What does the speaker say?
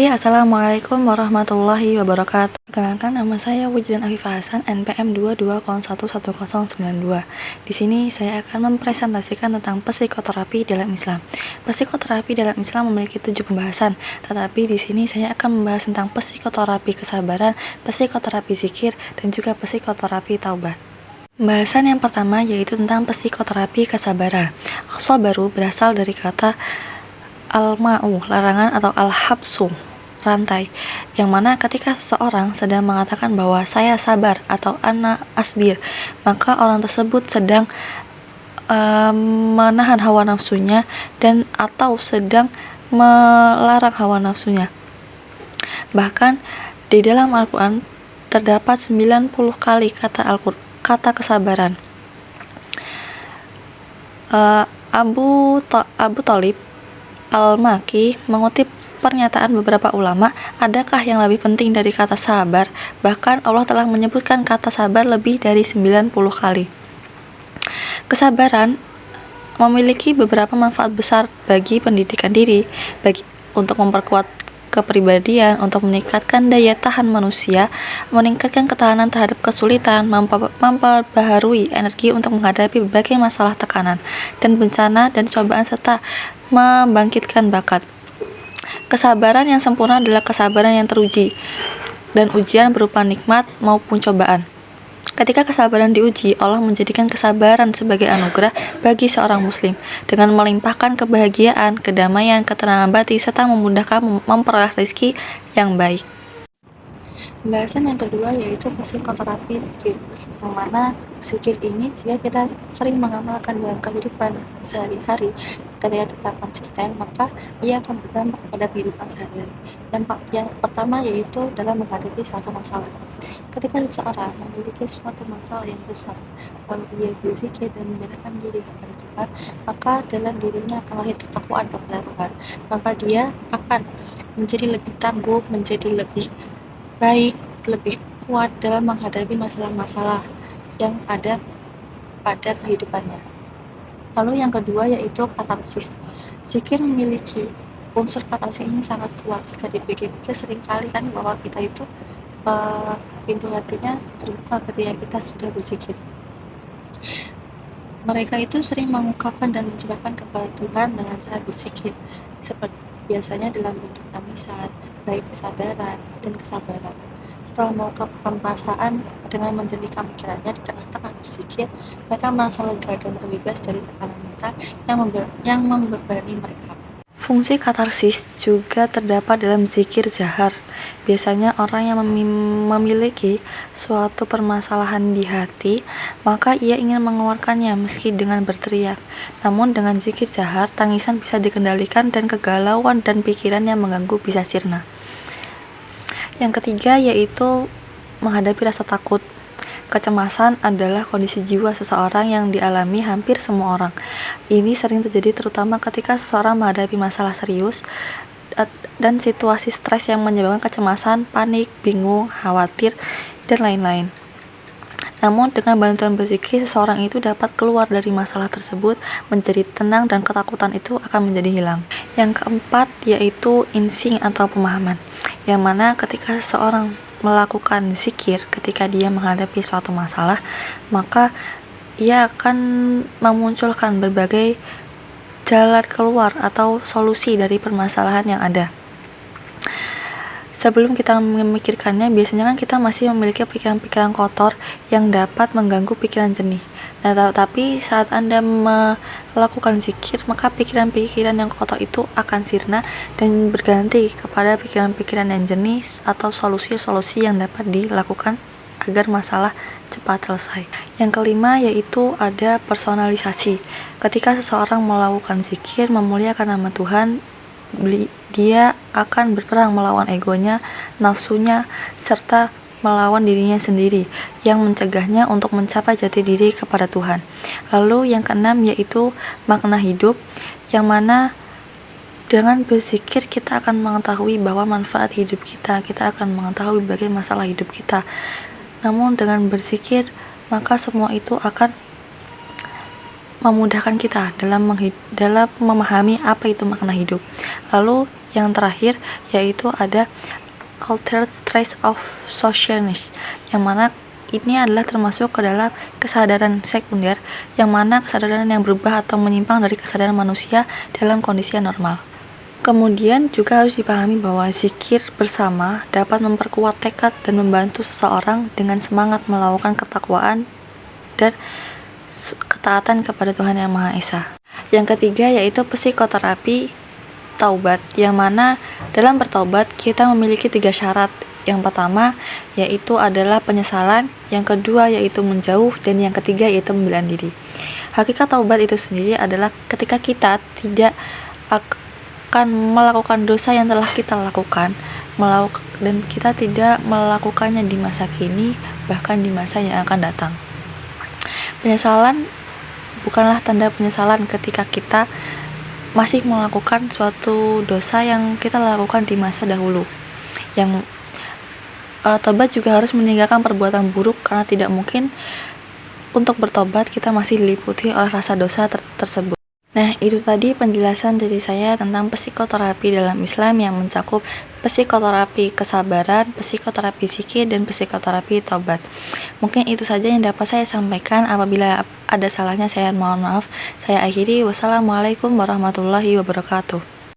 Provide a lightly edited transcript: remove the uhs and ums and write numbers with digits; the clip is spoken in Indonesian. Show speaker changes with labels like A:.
A: Assalamualaikum warahmatullahi wabarakatuh. Perkenalkan, nama saya Wujdan Afifah Hasan, NPM 22011092. Di sini saya akan mempresentasikan tentang psikoterapi dalam Islam. Psikoterapi dalam Islam memiliki 7 pembahasan, tetapi di sini saya akan membahas tentang psikoterapi kesabaran, psikoterapi zikir, dan juga psikoterapi taubat. Pembahasan yang pertama yaitu tentang psikoterapi kesabaran. As-sabaru berasal dari kata al-ma'u, larangan, atau al-habsu, rantai, yang mana ketika seseorang sedang mengatakan bahwa saya sabar atau ana asbir, maka orang tersebut sedang menahan hawa nafsunya dan atau sedang melarang hawa nafsunya. Bahkan di dalam Al-Quran terdapat 90 kali kata kesabaran. Abu Thalib Al-Maki mengutip pernyataan beberapa ulama, adakah yang lebih penting dari kata sabar? Bahkan Allah telah menyebutkan kata sabar lebih dari 90 kali. Kesabaran memiliki beberapa manfaat besar bagi pendidikan diri, untuk memperkuat kepribadian, untuk meningkatkan daya tahan manusia, meningkatkan ketahanan terhadap kesulitan, memperbaharui energi untuk menghadapi berbagai masalah, tekanan, dan bencana dan cobaan, serta membangkitkan bakat. Kesabaran yang sempurna adalah kesabaran yang teruji, dan ujian berupa nikmat maupun cobaan. Ketika kesabaran diuji, Allah menjadikan kesabaran sebagai anugerah bagi seorang muslim dengan melimpahkan kebahagiaan, kedamaian, ketenangan batin, serta memudahkan memperoleh rezeki yang baik. Pembahasan yang kedua yaitu psikoterapi zikir, yang mana zikir ini jika kita sering mengamalkan dalam kehidupan sehari-hari, ketika kita konsisten, maka ia akan berdampak pada kehidupan sehari-hari. Yang pertama yaitu dalam menghadapi suatu masalah. Ketika seseorang memiliki suatu masalah yang besar, lalu dia berzikir dan menyerahkan diri kepada Tuhan, maka dalam dirinya akan lahir ketakwaan kepada Tuhan. Maka dia akan menjadi lebih tangguh, menjadi lebih baik, lebih kuat dalam menghadapi masalah-masalah yang ada pada kehidupannya. Lalu yang kedua yaitu katarsis. Zikir memiliki unsur katarsis ini sangat kuat. Jika dipikir-pikir, seringkali kan bahwa kita itu pintu hatinya terbuka ketika kita sudah berzikir. Mereka itu sering mengungkapkan dan mencurahkan kepada Tuhan dengan cara berzikir, seperti biasanya dalam bentuk tangisan, baik kesadaran dan kesabaran. Setelah mengungkapkan perasaan dengan menjernihkan pikirannya di tengah-tengah berzikir, mereka merasa lega dan terbebas dari tekanan mental yang membebani mereka. Fungsi katarsis juga terdapat dalam zikir jahar. Biasanya orang yang memiliki suatu permasalahan di hati, maka ia ingin mengeluarkannya meski dengan berteriak. Namun dengan zikir jahar, tangisan bisa dikendalikan dan kegalauan dan pikiran yang mengganggu bisa sirna. Yang ketiga yaitu menghadapi rasa takut. Kecemasan adalah kondisi jiwa seseorang yang dialami hampir semua orang. Ini sering terjadi terutama ketika seseorang menghadapi masalah serius dan situasi stres yang menyebabkan kecemasan, panik, bingung, khawatir, dan lain-lain. Namun dengan bantuan berzikir, seseorang itu dapat keluar dari masalah tersebut, menjadi tenang, dan ketakutan itu akan menjadi hilang. Yang keempat yaitu insting atau pemahaman, yang mana ketika seseorang melakukan zikir ketika dia menghadapi suatu masalah, maka ia akan memunculkan berbagai jalan keluar atau solusi dari permasalahan yang ada. Sebelum kita memikirkannya, biasanya kan kita masih memiliki pikiran-pikiran kotor yang dapat mengganggu pikiran jernih. Nah, tapi saat Anda melakukan zikir, maka pikiran-pikiran yang kotor itu akan sirna dan berganti kepada pikiran-pikiran yang jernih atau solusi-solusi yang dapat dilakukan agar masalah cepat selesai. Yang kelima yaitu ada personalisasi. Ketika seseorang melakukan zikir, memuliakan nama Tuhan, dia akan berperang melawan egonya, nafsunya, serta melawan dirinya sendiri yang mencegahnya untuk mencapai jati diri kepada Tuhan. Lalu yang keenam yaitu makna hidup, yang mana dengan berzikir kita akan mengetahui bahwa manfaat hidup kita akan mengetahui bagaimana masalah hidup kita. Namun dengan berzikir, maka semua itu akan memudahkan kita dalam memahami apa itu makna hidup. Lalu Yang terakhir yaitu ada altered state of consciousness, yang mana ini adalah termasuk ke dalam kesadaran sekunder, yang mana kesadaran yang berubah atau menyimpang dari kesadaran manusia dalam kondisi yang normal. Kemudian juga harus dipahami bahwa zikir bersama dapat memperkuat tekad dan membantu seseorang dengan semangat melakukan ketakwaan dan ketaatan kepada Tuhan Yang Maha Esa. Yang ketiga yaitu psikoterapi taubat, yang mana dalam bertaubat kita memiliki 3 syarat. Yang pertama yaitu adalah penyesalan, yang kedua yaitu menjauh, dan yang ketiga yaitu membela diri. Hakikat taubat itu sendiri adalah ketika kita tidak akan melakukan dosa yang telah kita lakukan, dan kita tidak melakukannya di masa kini, bahkan di masa yang akan datang. Penyesalan bukanlah tanda penyesalan ketika kita masih melakukan suatu dosa yang kita lakukan di masa dahulu. Yang tobat juga harus meninggalkan perbuatan buruk, karena tidak mungkin untuk bertobat kita masih diliputi oleh rasa dosa tersebut. Nah, itu tadi penjelasan dari saya tentang psikoterapi dalam Islam yang mencakup psikoterapi kesabaran, psikoterapi zikir, dan psikoterapi taubat. Mungkin itu saja yang dapat saya sampaikan. Apabila ada salahnya saya mohon maaf. Saya akhiri. Wassalamualaikum warahmatullahi wabarakatuh.